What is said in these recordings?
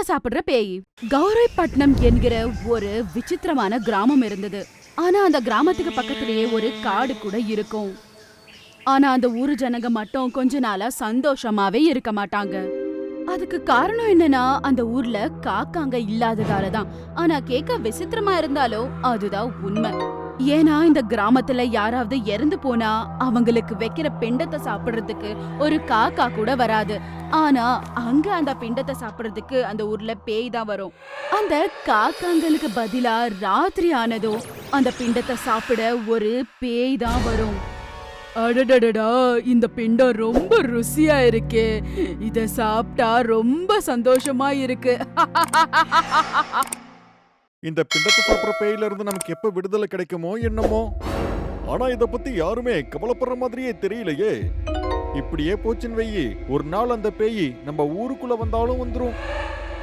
பிண்டத்தை சாப்பிடுற பேய். கௌரிப்பட்டினம் என்கிற ஒரு விசித்திரமான கிராமம் இருந்தது. ஆனா அந்த கிராமத்துக்கு பக்கத்திலேயே ஒரு காடு கூட இருக்கும். ஆனா அந்த ஊரு ஜனங்க மட்டும் கொஞ்ச நாளா சந்தோஷமாவே இருக்க மாட்டாங்க. அதுக்கு காரணம் என்னன்னா அந்த ஊர்ல காக்காங்க இல்லாததாலதான். ஆனா கேட்க விசித்திரமா இருந்தாலும் அதுதான் உண்மை. ஏன்னா இந்த கிராமத்துல யாராவது இறந்து போனா அவங்களுக்கு வைக்கிற பிண்டத்தை சாப்பிடுறதுக்கு ஒரு காக்கா கூட வராது. ஆனா அங்க அந்த பிண்டத்தை சாப்பிடுறதுக்கு அந்த ஊர்ல பேய் தான் வரும். அந்த காக்காங்களுக்கு பதிலா ராத்திரி ஆனதும் அந்த பிண்டத்தை சாப்பிட ஒரு பேய் தான் வரும். அடடடடா, இந்த பிண்டம் ரொம்ப ருசியா இருக்கே, இத சாப்பிட்டா ரொம்ப சந்தோஷமா இருக்கு. இந்த பிண்டத்தை சாப்பிட்ற பேயில இருந்து நமக்கு எப்ப விடுதலை கிடைக்குமோ என்னமோ. ஆனா இத பத்தி யாருமே கவலைப்படுற மாதிரியே தெரியலையே. இப்படியே போச்சுன்னு வெயி, ஒரு நாள் அந்த பேய் நம்ம ஊருக்குள்ள வந்தாலும் வந்துரும்.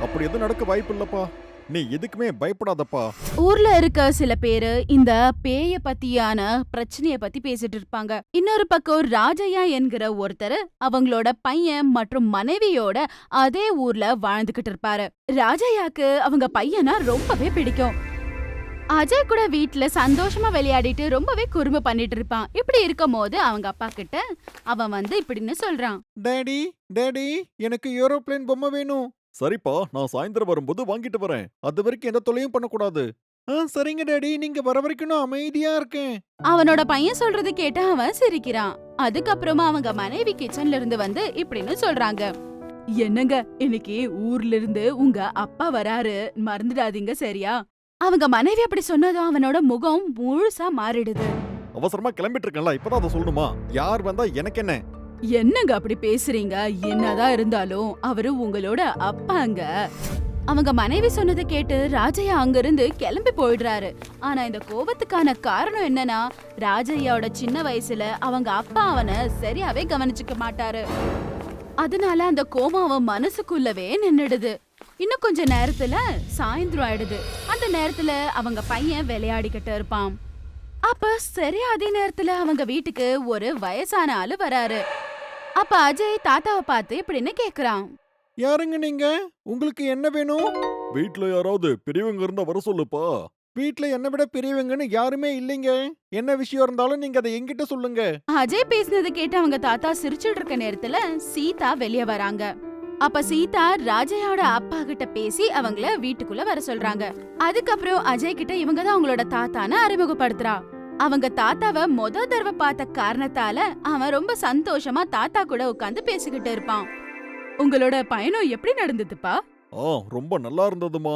அப்படி எதுவும் நடக்க வாய்ப்பு இல்லப்பா. நீ எதுக்குமே பயப்படாதப்பா. ஊர்ல இருக்க சில பேரு இந்த பேய பத்தியான பிரச்சனைய பத்தி பேசிட்டு இருப்பாங்க. இன்னொரு பக்கம் ராஜையா என்கிற ஒருத்தர் அவங்களோட பையன் மற்றும் மனைவியோட அதே ஊர்ல வாழ்ந்துகிட்டு இருப்பாரு. ராஜையாக்கு அவங்க பையனா ரொம்பவே பிடிக்கும். அஜய் கூட வீட்டுல சந்தோஷமா விளையாடிட்டு ரொம்பவே குறும்பு பண்ணிட்டு இருப்பான். இப்படி இருக்கும் போது அவங்க அப்பா கிட்ட அவன் வந்து இப்படின்னு சொல்றான். டேடி டேடி, எனக்கு ஏரோப்ளேன் பொம்மை வேணும். சரிப்பா, நான் சாயந்தரம் வரும்போது வாங்கிட்டு வரேன். அது வரைக்கும் எந்த தொல்லையும் பண்ணக்கூடாது. சரிங்க டேடி, நீங்க வர வரைக்கும் நான் அமைதியா இருக்கேன். அவனோட பையன் சொல்றது கேட்டு அவன் சிரிக்கிறான். அதுக்கப்புறமா அவங்க மனைவி கிச்சன்ல இருந்து வந்து இப்படின்னு சொல்றாங்க. என்னங்க, இன்னைக்கு ஊர்ல இருந்து உங்க அப்பா வராரு, மறந்துடாதீங்க சரியா? அவங்க மனைவி அப்படி சொன்னதும் அவனோட முகம் முழுசா மாறிடுது. அவசரமா கிளம்பிட்டு இருக்கேன்ல, இப்பதான் அதை சொல்லணுமா? யார் வந்தா எனக்கு என்ன? என்னங்க அப்படி பேசுறீங்க? என்னதான் இருந்தாலும் அவரு உங்களோட அப்பாங்க. அவங்க மனைவி சொன்னதை கேட்டு ராஜையா அங்கிருந்து கிளம்பி போயிடுறாரு. ஆனா இந்த கோபத்துக்கான காரணம் என்னன்னா, ராஜையாவோட சின்ன வயசுல அவங்க அப்பா அவனை சரியாவே கவனிச்சுக்க மாட்டாரு. அதனால அந்த கோபம் அவன் மனசுக்குள்ளவே நின்னுடுது. இன்னும் கொஞ்ச நேரத்துல சாயந்தரம் ஆயிடுது. அந்த நேரத்துல அவங்க பையன் விளையாடிக்கிட்டு இருப்பான். அப்ப சரி அதே நேரத்துல அவங்க வீட்டுக்கு ஒரு வயசான ஆளு வராரு. அப்ப அஜய் தாத்தாவை பார்த்து இப்படின்னு கேக்குறான். யாருங்க நீங்க? உங்களுக்கு என்ன வேணும்? வீட்ல யாராவது பெரியவங்க இருந்தா வர சொல்லுப்பா. வீட்ல என்னை விட பெரியவங்கன்னு யாருமே இல்லைங்க. என்ன விஷயம் இருந்தாலும் நீங்க அதை என்கிட்ட சொல்லுங்க. அஜய் பேசினதை கேட்டு அவங்க தாத்தா சிரிச்சுட்டு இருக்க நேரத்துல சீதா வெளியே வராங்க. அப்ப சீதா ராஜையோட அப்பா கிட்ட பேசி அவங்கள வீட்டுக்குள்ள வர சொல்றாங்க. அதுக்கப்புறம் அஜய் கிட்ட இவங்க தான் அவங்களோட தாத்தான்னு அறிமுகப்படுத்துறா. அவங்க தாத்தாவை முத தடவை பார்த்த காரணத்தால அவன் ரொம்ப சந்தோஷமா தாத்தா கூட உட்கார்ந்து பேசிக்கிட்டு இருப்பான். உங்களோட பயணம் எப்படி நடந்ததுப்பா? ரொம்ப நல்லா இருந்ததுமா.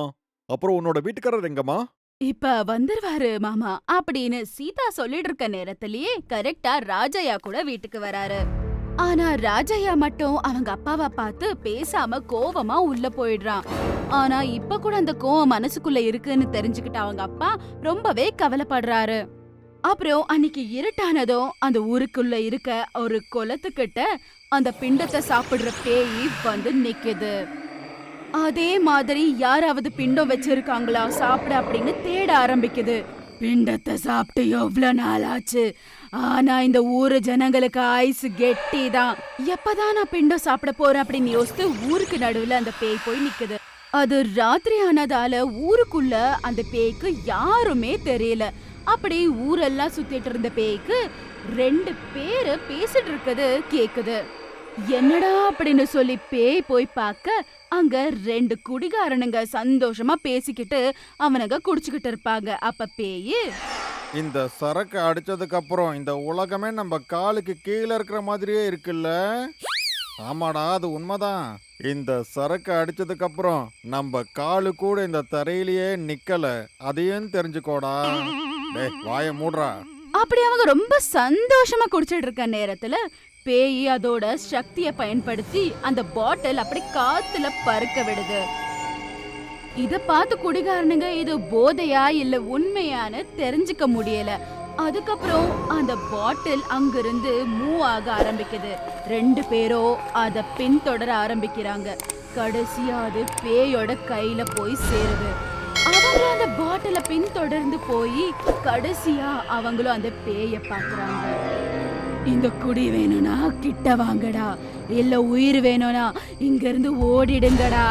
அப்புறம் உன்னோட வீட்டுக்காரர் எங்கம்மா? இப்ப வந்துருவாரு மாமா அப்படின்னு சீதா சொல்லிட்டு இருக்க நேரத்திலேயே கரெக்டா ராஜையா கூட வீட்டுக்கு வராரு. ஆனா ராஜையா மட்டும் அவங்க அப்பாவை பார்த்து பேசாம கோவமா உள்ள போயிடுறான். ஆனா இப்ப கூட அந்த கோவம் மனசுக்குள்ள இருக்குன்னு தெரிஞ்சுக்கிட்ட அவங்க அப்பா ரொம்பவே கவலைப்படுறாரு. அப்புறம் அன்னைக்கு இருட்டானதும் அந்த ஊருக்குள்ள இருக்க ஒரு குளத்துக்கிட்ட அந்த பிண்டத்தை சாப்பிடுற பேய் வந்து நிக்குது. அதே மாதிரி யாராவது பிண்டம் வச்சிருக்காங்களா சாப்பிட அப்படின்னு தேட ஆரம்பிக்குது. பிண்டத்தை சாப்பிட்டு எவ்வளவு நாள் ஆச்சு, ஆனா இந்த ஊரு ஜனங்களுக்கு ஐஸ் கெட்டிதான். எப்பதான் நான் பிண்டம் சாப்பிட போறேன் அப்படின்னு யோசித்து ஊருக்கு நடுவுல அந்த பேய் போய் நிக்குது. அது ராத்திரி ஆனதால ஊருக்குள்ள அந்த பேய்க்கு யாருமே தெரியல. அப்படி ஊரெல்லாம் சுத்திட்டு இருந்த பேய்க்கு 2 பேரு பேசிட்டு இருக்குது கேக்குது. என்னடா அப்படின்னு சொல்லி பேய் போய் பார்க்க அங்க 2 குடிகாரனுங்க சந்தோஷமா பேசிக்கிட்டு அவனுங்க குடிச்சுக்கிட்டு இருப்பாங்க. அப்ப பேய், இந்த சரக்கு அடிச்சதுக்கு அப்புறம் இந்த உலகமே நம்ம காலுக்கு கீழே இருக்கிற மாதிரியே இருக்குல்ல? ஆமாடா, அது உண்மைதான். இந்த சரக்கு அடிச்சதுக்கு அப்புறம் நம்ம காலு கூட இந்த தரையிலேயே நிக்கல, அதையும் தெரிஞ்சுக்கோடா. டேய் வாய மூடுறா. அப்படி அவங்க ரொம்ப சந்தோஷமா குடிச்சிட்டு இருக்க நேரத்துல பேய் அதோட சக்திய பயன்படுத்தி அந்த பாட்டில் அப்படி காத்துல பறக்க விடுது. இத பார்த்து குடிகாரனுங்க இது போதையா இல்ல உண்மையான்னு தெரிஞ்சுக்க முடியல. அதுக்கப்புறம் அந்த பாட்டில் அங்கிருந்து மூவ் ஆக ஆரம்பிக்குது. 2 பேரும் அத பின்தொடர ஆரம்பிக்கிறாங்க. கடைசியா அது பேயோட கையில போய் சேருது. அவங்க அந்த பாட்டில பின்தொடர்ந்து போய் கடைசியா அவங்களும் அந்த பேய பாக்குறாங்க. இந்த குடி வேணும்னா கிட்ட வாங்கடா, இல்ல உயிர் வேணும்னா இங்க இருந்து ஓடிடுங்கடா.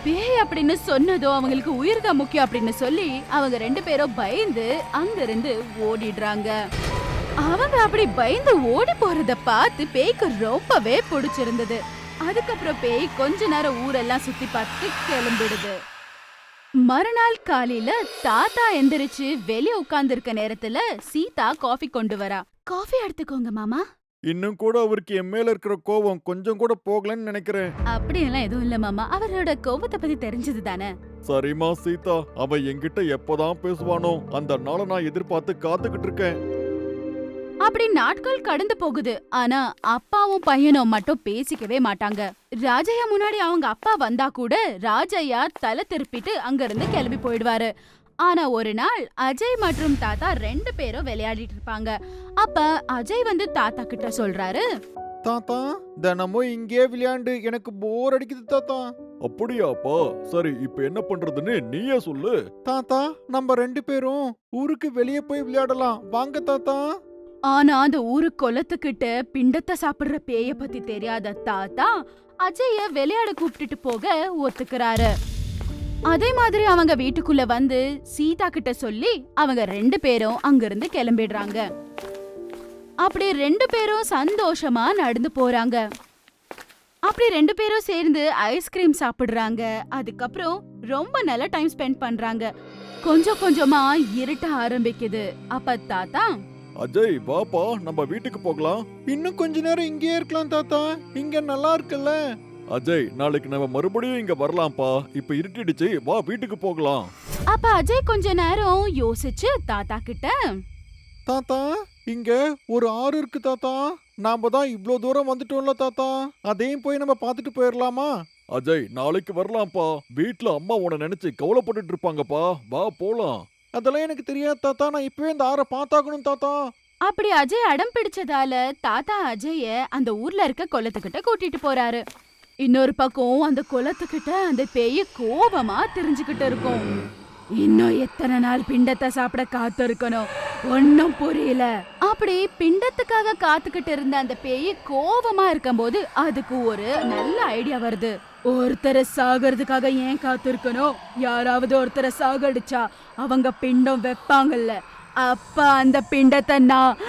பேய் அப்படின்னு சொன்னதும் அவங்களுக்கு உயிர் தான் முக்கியம் அப்படின்னு சொல்லி அவங்க 2 பேரும் பயந்து அங்க இருந்து ஓடிடுறாங்க. அவங்க அப்படி பயந்து ஓடி போறத பார்த்து பேய்க்கு ரொம்பவே பிடிச்சிருந்தது. அதுக்கப்புறம் பேய் கொஞ்ச நேரம் ஊரெல்லாம் சுத்தி பார்த்து கிளம்பிடுது. மறுநாள் காலையில தாத்தா எந்திரிச்சு வெளிய உட்கார்ந்து இருக்க நேரத்துல சீதா காஃபி கொண்டு வரா. காஃபி எடுத்துக்கோங்க மாமா. இன்னும் கூட அவருக்கு என் மேல இருக்கிற கோவம் கொஞ்சம் கூட போகலன்னு நினைக்கிறேன். அப்படியெல்லாம் எதுவும் இல்ல மாமா, அவரோட கோபத்தை பத்தி தெரிஞ்சது தானே. சரிம்மா சீதா, அவன் என்கிட்ட எப்பதான் பேசுவானோ அந்த நாளை நான் எதிர்பார்த்து காத்துக்கிட்டு இருக்கேன். அப்படி நாட்கள் கடந்து போகுது. ஆனா அப்பாவும் பையனும் மட்டும் பேசிக்கவே மாட்டாங்க. ராஜையா முன்னாடி அவங்க அப்பா வந்தா கூட ராஜையா தலை திருப்பிட்டு அங்க இருந்து கிளம்பி போயிடுவாரு. ஆனா ஒரு நாள் அஜய் மற்றும் தாத்தா 2 பேரும் விளையாடிட்டு இருப்பாங்க. அப்ப அஜய் வந்து தாத்தா கிட்ட சொல்றாரு, தாத்தா தினமும் இங்கே விளையாண்டு எனக்கு போர் அடிக்குது தாத்தா. அப்படியாப்பா, சரி இப்ப என்ன பண்றதுன்னு நீயே சொல்லு. தாத்தா நம்ம 2 பேரும் ஊருக்கு வெளியே போய் விளையாடலாம் வாங்க தாத்தா. ஆனா அந்த ஊரு குளத்துக்கிட்ட பிண்டத்தை சாப்பிடுற பேய பத்தி தெரியாத தாத்தா அஜய விளையாட கூப்பிட்டுட்டு போக ஒத்துக்கிறாரு. அதே மாதிரி அவங்க வீட்டுக்குள்ள வந்து சீதா கிட்ட சொல்லி அவங்க 2 பேரும் அங்கிருந்து கிளம்பிடுறாங்க. அப்படி 2 பேரும் சந்தோஷமா நடந்து போறாங்க. அப்படி 2 பேரும் சேர்ந்து ஐஸ்கிரீம் சாப்பிடுறாங்க. அதுக்கப்புறம் ரொம்ப நல்ல டைம் ஸ்பெண்ட் பண்றாங்க. கொஞ்சம் கொஞ்சமா இருட்ட ஆரம்பிக்குது. அப்ப தாத்தா, அஜய் வாப்பா, நம்ம வீட்டுக்கு போகலாம். இன்னும் கொஞ்ச நேரம் இங்கே இருக்கலாம் தாத்தா, இங்க நல்லா இருக்குல்ல. அஜய் நாளைக்கு நம்ம மறுபடியும் இங்க வரலாம்ப்பா, இப்ப இருட்டிடுச்சு, வா வீட்டுக்கு போகலாம். அப்ப அஜய் கொஞ்ச நேரம் யோசிச்சு தாத்தா கிட்ட, தாத்தா இங்க ஒரு ஆறு இருக்கு தாத்தா, நாம தான் இவ்ளோ தூரம் வந்துட்டோம்ல தாத்தா, அதையும் போய் நம்ம பார்த்துட்டு போயிடலாமா? அஜய் நாளைக்கு வரலாம்ப்பா, வீட்ல அம்மா உன்னை நினைச்சு கவலைப்பட்டுட்டு இருப்பாங்கப்பா, வா போலாம். அதெல்லாம் எனக்கு தெரியாது தாத்தா, நான் இப்பவே இந்த ஆறை பார்த்தாகணும் தாத்தா. அப்படி அஜய் அடம் பிடிச்சதால தாத்தா அஜய அந்த ஊர்ல இருக்க குளத்துக்கிட்ட கூட்டிட்டு போறாரு. இன்னொரு பக்கம் அந்த குளத்துக்கிட்ட அந்த பேய் கோபமா தெரிஞ்சுக்கிட்டு இருக்கும். இன்னும் எத்தனை நாள் பிண்டத்தை சாப்பிட காத்து இருக்கணும், ஒன்னும் புரியல. அப்படி பிண்டத்துக்காக காத்துக்கிட்டு இருந்த அந்த பேய் கோபமா இருக்கும்போது அதுக்கு ஒரு நல்ல ஐடியா வருது. ஒருத்தரை சாகிறதுக்காக ஏன் காத்து இருக்கணும், யாராவது ஒருத்தரை சாகடிச்சா அவங்க பிண்டம் வைப்பாங்கல்ல, அப்ப அந்த பிண்டத்தை நான்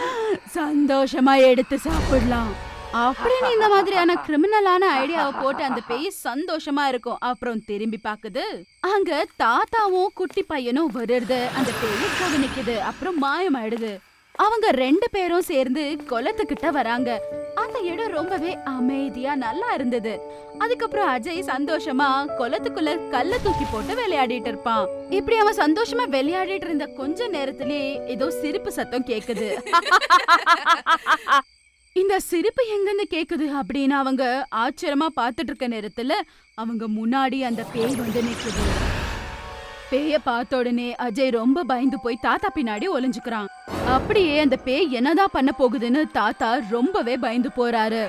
சந்தோஷமா எடுத்து சாப்பிடலாம் அப்படின்னு இந்த மாதிரியான கிரிமினலான ஐடியாவை போட்டு அந்த பேய் சந்தோஷமா இருக்கும். அப்புறம் திரும்பி பாக்குது, அங்க தாத்தாவும் குட்டி பையனும் வருது. அந்த பேய் கவனிக்குது, அப்புறம் மாயமாயிடுது. அவங்க 2 பேரும் சேர்ந்து குளத்துக்கிட்ட வராங்க. அந்த இடம் ரொம்பவே அமைதியா நல்லா இருந்தது. அதுக்கப்புறம் அஜய் சந்தோஷமா குளத்துக்குள்ள கல்ல தூக்கி போட்டு விளையாடிட்டு இருப்பான். இப்படி அவன் சந்தோஷமா விளையாடிட்டு இருந்த கொஞ்ச நேரத்திலே ஏதோ சிரிப்பு சத்தம் கேக்குது. இந்த சிரிப்பு எங்கிருந்து கேக்குது அப்படின்னு அவங்க ஆச்சரியமா பாத்துட்டு இருக்க நேரத்துல அவங்க முன்னாடி அந்த பேய் வந்து நிக்குது. பேய பார்த்த உடனே அஜய் ரொம்ப பயந்து போய் தாத்தா பின்னாடி ஒளிஞ்சுக்கிறான். அப்படியே அந்த பேய் என்னதான் பண்ண போகுதுன்னு தாத்தா ரொம்பவே பயந்து போறாரு.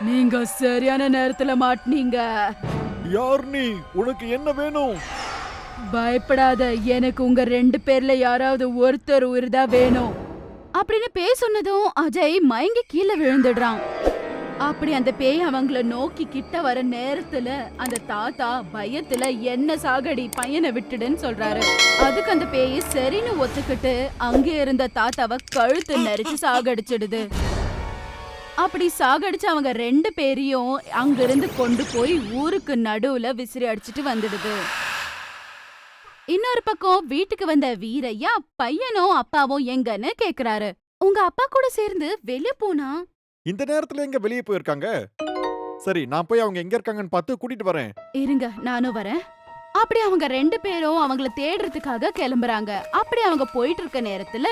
நீங்க சரியான நேரத்துல மாட்டினீங்க. யார் நீ, உனக்கு என்ன வேணும்? பயப்படாத, எனக்கு உங்க 2 பேர்ல யாராவது ஒருத்தர் உயிர்தான் வேணும் அப்படின்னு பேய் சொன்னதும் அஜய் மயங்கி கீழே விழுந்துடுறான். அப்படி அந்த பேய் அவங்கள நோக்கி கிட்ட வர நேரத்துல அந்த தாத்தா பயத்துல என்ன சாகடி, பையனை விட்டுடுன்னு சொல்றாரு. அதுக்கு அந்த பேய் சரின்னு ஒத்துக்கிட்டு அங்கே இருந்த தாத்தாவை கழுத்து நெரிச்சு சாகடிச்சிடுது. அப்படி சாகடிச்சு அவங்க 2 பேரையும் அங்கிருந்து கொண்டு போய் ஊருக்கு நடுவுல விசிறி அடிச்சிட்டு வந்துடுது. இன்னொரு பக்கம் வீட்டுக்கு வந்த வீரையா பையனும் அப்பாவும் எங்கன்னு கேக்குறாரு. உங்க அப்பா கூட சேர்ந்து வெளிய போனா? இந்த நேரத்துல எங்க வெளியே போயிருக்காங்க? சரி நான் போய் அவங்க எங்க இருக்காங்கன்னு பார்த்து கூட்டிட்டு வரேன். இருங்க நானும் வரேன். அப்படி அவங்க 2 பேரும் அவங்கள தேடுறதுக்காக கிளம்புறாங்க. அப்படி அவங்க போயிட்டு இருக்க நேரத்துல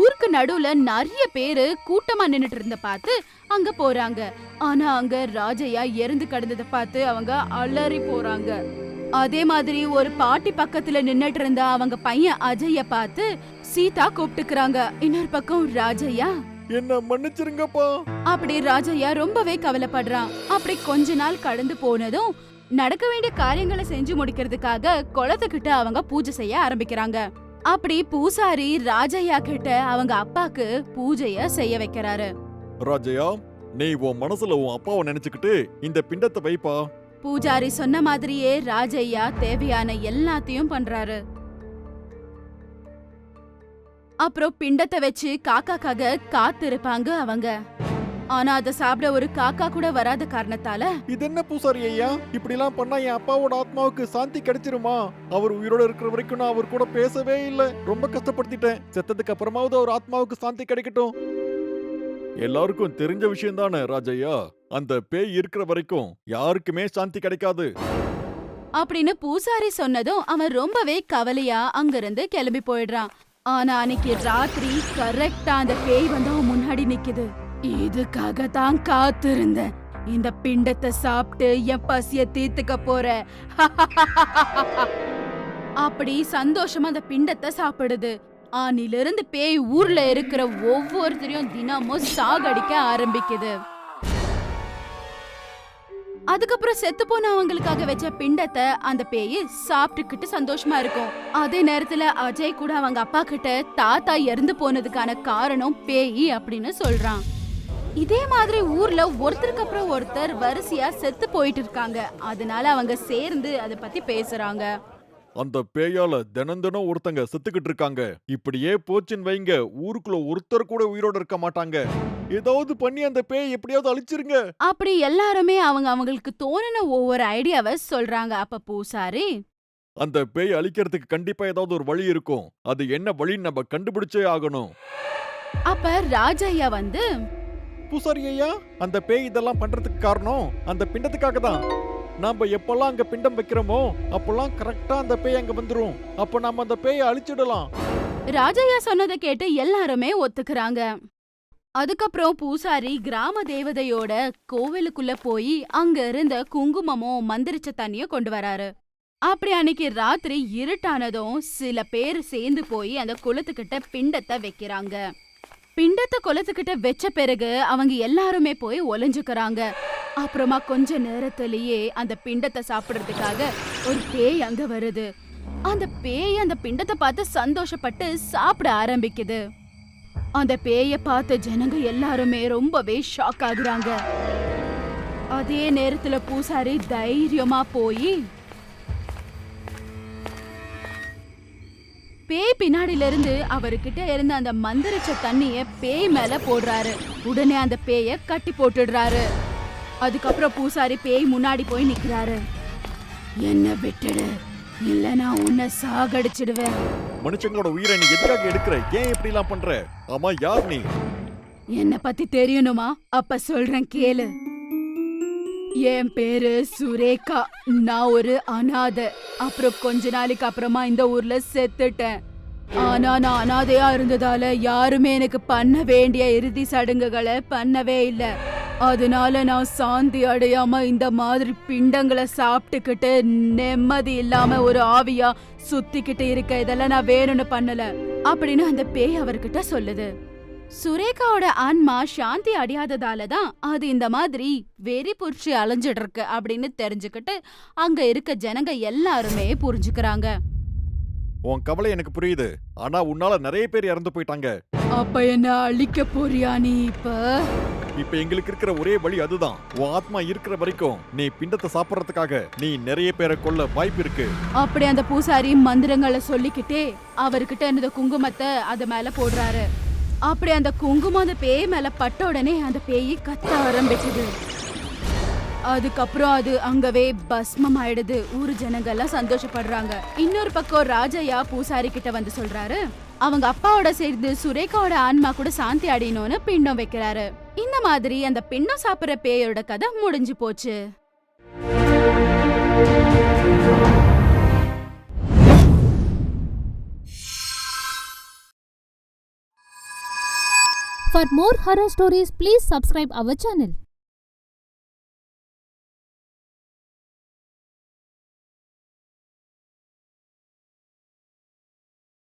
ஊருக்கு நடுவுல நிறைய பேரு கூட்டமா நின்னுட்டு இருந்த பார்த்து அங்க போறாங்க. ஆனா அங்க ராஜையா இறந்து கிடந்ததை பார்த்து அவங்க அலறி போறாங்க. அதே மாதிரி ஒரு பாட்டி பக்கத்துல நின்னுட்டு இருந்த அவங்க பையன் அஜய பார்த்து சீதா கூப்பிட்டுக்கிறாங்க. இன்னொரு பக்கம் ராஜையா, என்ன மன்னிச்சிருங்கப்பா. அப்படி ராஜையா ரொம்பவே கவலைப்படுறான். அப்படி கொஞ்ச நாள் கடந்து போனதும் நடக்க வேண்டிய காரியங்களை செஞ்சு முடிக்கிறதுக்காக குளத்துக்கிட்ட அவங்க பூஜை செய்ய ஆரம்பிக்கிறாங்க. அப்படி பூசாரி ராஜையா கிட்ட அவங்க அப்பாக்கு பூஜைய செய்ய வைக்கிறாரு. ராஜையா, நீ உன் மனசுல உன் அப்பாவை நினைச்சுக்கிட்டு இந்த பிண்டத்தை வைப்பா. பூஜாரி சொன்ன மாதிரியே ராஜையா தேவையான எல்லாத்தையும் பண்றாரு. அப்புறம் பிண்டத்தை வச்சு காக்காக்காக காத்திருப்பாங்க அவங்க. ஆனா அதை சாப்பிட ஒரு காக்கா கூட வராத காரணத்தால இது என்ன பூசாரி ஐயா, இப்படி எல்லாம் பண்ணா என் அப்பாவோட ஆத்மாவுக்கு சாந்தி கிடைச்சிருமா? அவர் உயிரோட இருக்கிற வரைக்கும் நான் அவர் கூட பேசவே இல்ல. ரொம்ப கஷ்டப்படுத்திட்டேன். செத்ததுக்கு அப்புறமாவது அவர் ஆத்மாவுக்கு சாந்தி கிடைக்கட்டும். எல்லாருக்கும் தெரிஞ்ச விஷயம் தானே ராஜையா, அந்த பேய் இருக்கிற வரைக்கும் யாருக்குமே சாந்தி கிடைக்காது அப்படின்னு பூசாரி சொன்னதும் அவன் ரொம்பவே கவலையா அங்கிருந்து கிளம்பி போயிடுறான். ஆனா அன்னைக்கு ராத்திரி கரெக்டா அந்த பேய் வந்து அவன் முன்னாடி நிக்குது. இதுக்காக தான் காத்திருந்தேன். இந்த பிண்டத்தை சாப்பிட்டு என் பசிய தீர்த்துக்க போற. அப்படி சந்தோஷமா அந்த பிண்டத்தை சாப்பிடுது. அன்னிலிருந்து பேய் ஊர்ல இருக்கிற ஒவ்வொருத்தரையும் தினமும் சாகடிக்க ஆரம்பிக்குது. அதுக்கப்புறம் செத்து போன அவங்களுக்காக வச்ச பிண்டத்தை அந்த பேய் சாப்பிட்டுக்கிட்டு சந்தோஷமா இருக்கும். அதே நேரத்துல அஜய் கூட அவங்க அப்பா கிட்ட தாத்தா இறந்து போனதுக்கான காரணம் பேய் அப்படின்னு சொல்றான். இதே மாதிரி ஊர்ல ஒருத்தருக்கு அப்புறம் ஒருத்தர் வரிசையா செத்து போயிட்டு இருக்காங்க. அதனால அவங்க சேர்ந்து அதை பத்தி பேசுறாங்க. அந்த பேயால தினம் தினம் ஒருத்தங்க செத்துக்கிட்டு இருக்காங்க. இப்படியே போச்சுன்னு வைங்க, ஊருக்குள்ள ஒருத்தர் கூட உயிரோட இருக்க மாட்டாங்க. ஏதாவது பண்ணி அந்த பேய் எப்படியாவது அழிச்சிருங்க. அப்படி எல்லாருமே அவங்களுக்கு தோணுன ஒவ்வொரு ஐடியாவை சொல்றாங்க. அப்ப பூசாரி, அந்த பேய் அழிக்கிறதுக்கு கண்டிப்பா ஏதாவது ஒரு வழி இருக்கும். அது என்ன வழின்னு நம்ம கண்டுபிடிச்சே ஆகணும். அப்ப ராஜையா வந்து, பூசாரி ஐயா, அந்த பேய் இதெல்லாம் பண்றதுக்கு காரணம் அந்த பிண்டத்துக்காக தான். நாம எப்பெல்லாம் அங்க பிண்டம் வைக்கிறோமோ அப்பெல்லாம் கரெக்டா அந்த பேய் அங்க வந்துரும். அப்ப நாம அந்த பேயை அழிச்சிடலாம். ராஜையா சொன்னதை கேட்டு எல்லாருமே ஒத்துக்கிறாங்க. அதுக்கப்புறம் பூசாரி கிராம தேவதையோட கோவிலுக்குள்ள போய் அங்க இருந்த குங்குமமும் மந்திரிச்ச தண்ணிய கொண்டு வராரு. அப்படி அன்னைக்கு ராத்திரி இருட்டானதும் சில பேர் சேர்ந்து போய் அந்த குளத்துக்கிட்ட பிண்டத்தை வைக்கிறாங்க. பிண்டத்தை குளத்துக்கிட்ட வச்ச பிறகு அவங்க எல்லாருமே போய் ஒளிஞ்சுக்கிறாங்க. அப்புறமா கொஞ்ச நேரத்திலேயே அந்த பிண்டத்தை சாப்பிடுறதுக்காக ஒரு பேய் அங்க வருது. அந்த பேய் அந்த பிண்டத்தை பார்த்து சந்தோஷப்பட்டு சாப்பிட ஆரம்பிக்குது. அந்த பேய பார்த்த ஜனங்க எல்லாருமே ரொம்பவே ஷாக் ஆகுறாங்க. அதே நேரத்துல பூசாரி தைரியமா போய் பேய் பின்னாடில இருந்து அவர்கிட்ட இருந்த அந்த மந்திரிச்ச தண்ணிய பேய் மேல போடுறாரு. உடனே அந்த பேய கட்டி போட்டுடுறாரு. அதுக்கப்புறம் பூசாரி பேய் முன்னாடி போய் நிக்கிறாரு. என்ன விட்டுடு, இல்ல நான் உன்னை சாகடிச்சிடுவேன். மனுஷங்களோட உயிரை நீ எதுக்காக எடுக்கிற? ஏன் இப்படி எல்லாம் பண்ற? ஆமா, யார் நீ? என்ன பத்தி தெரியணுமா? அப்ப சொல்றேன் கேளு. என் பேரு சுரேகா. நான் ஒரு அனாதை. அப்புறம் கொஞ்ச நாளைக்கு அப்புறமா இந்த ஊர்ல செத்துட்டேன். ஆனா நான் அனாதையா இருந்ததால யாருமே எனக்கு பண்ண வேண்டிய இறுதி சடங்குகளை பண்ணவே இல்ல. அதனால நான் சாந்தி அடையாம இந்த மாதிரி பிண்டங்களை சாப்பிட்டுக்கிட்டு நிம்மதி இல்லாம ஒரு ஆவியா சுத்திக்கிட்டு இருக்க. இதெல்லாம் நான் வேணும்னு பண்ணல அப்படின்னு அந்த பேய் அவர்கிட்ட சொல்லுது. சுரேகாவோட ஆன்மா சாந்தி அடையாததால தான் அது இந்த மாதிரி வெறி புடிச்சு அலைஞ்சிட்டு இருக்கு அப்படின்னு தெரிஞ்சுக்கிட்டு அங்க இருக்க ஜனங்க எல்லாருமே புரிஞ்சுக்கிறாங்க. உன் கவலை எனக்கு புரியுது. ஆனா உன்னால நிறைய பேர் இறந்து போயிட்டாங்க. அப்ப என்ன அழிக்க போறியா நீ? இப்ப எங்களுக்கு இருக்கிற ஒரே வழி அதுதான். உன் ஆத்மா இருக்கிற வரைக்கும் நீ பிண்டத்தை சாப்பிடறதுக்காக நீ நிறைய பேரை கொல்ல வாய்ப்பு இருக்கு. அப்படி அந்த பூசாரி மந்திரங்களை சொல்லிக்கிட்டே அவர்கிட்ட இருந்த குங்குமத்தை அது மேல போடுறாரு. அப்படி அந்த குங்குமம் அந்த பேய் மேல பட்ட உடனே அந்த பேய் கத்த ஆரம்பிச்சது. அதுக்கப்புறம் அது அங்கவே பஸ்மம் ஆயிடுது. ஊரு ஜனங்க எல்லாம் சந்தோஷப்படுறாங்க. இன்னொரு பக்கம் ராஜையா பூசாரி கிட்ட வந்து சொல்றாரு, அவங்க அப்பாவோட சேர்ந்து சுரேகாவோட ஆன்மா கூட சாந்தி அடையணும்னு பிண்டம் வைக்கிறாரு. இந்த மாதிரி அந்த பிண்டம் சாப்பிடுற பேயோட கதை முடிஞ்சு போச்சு. For more horror stories, please subscribe our channel.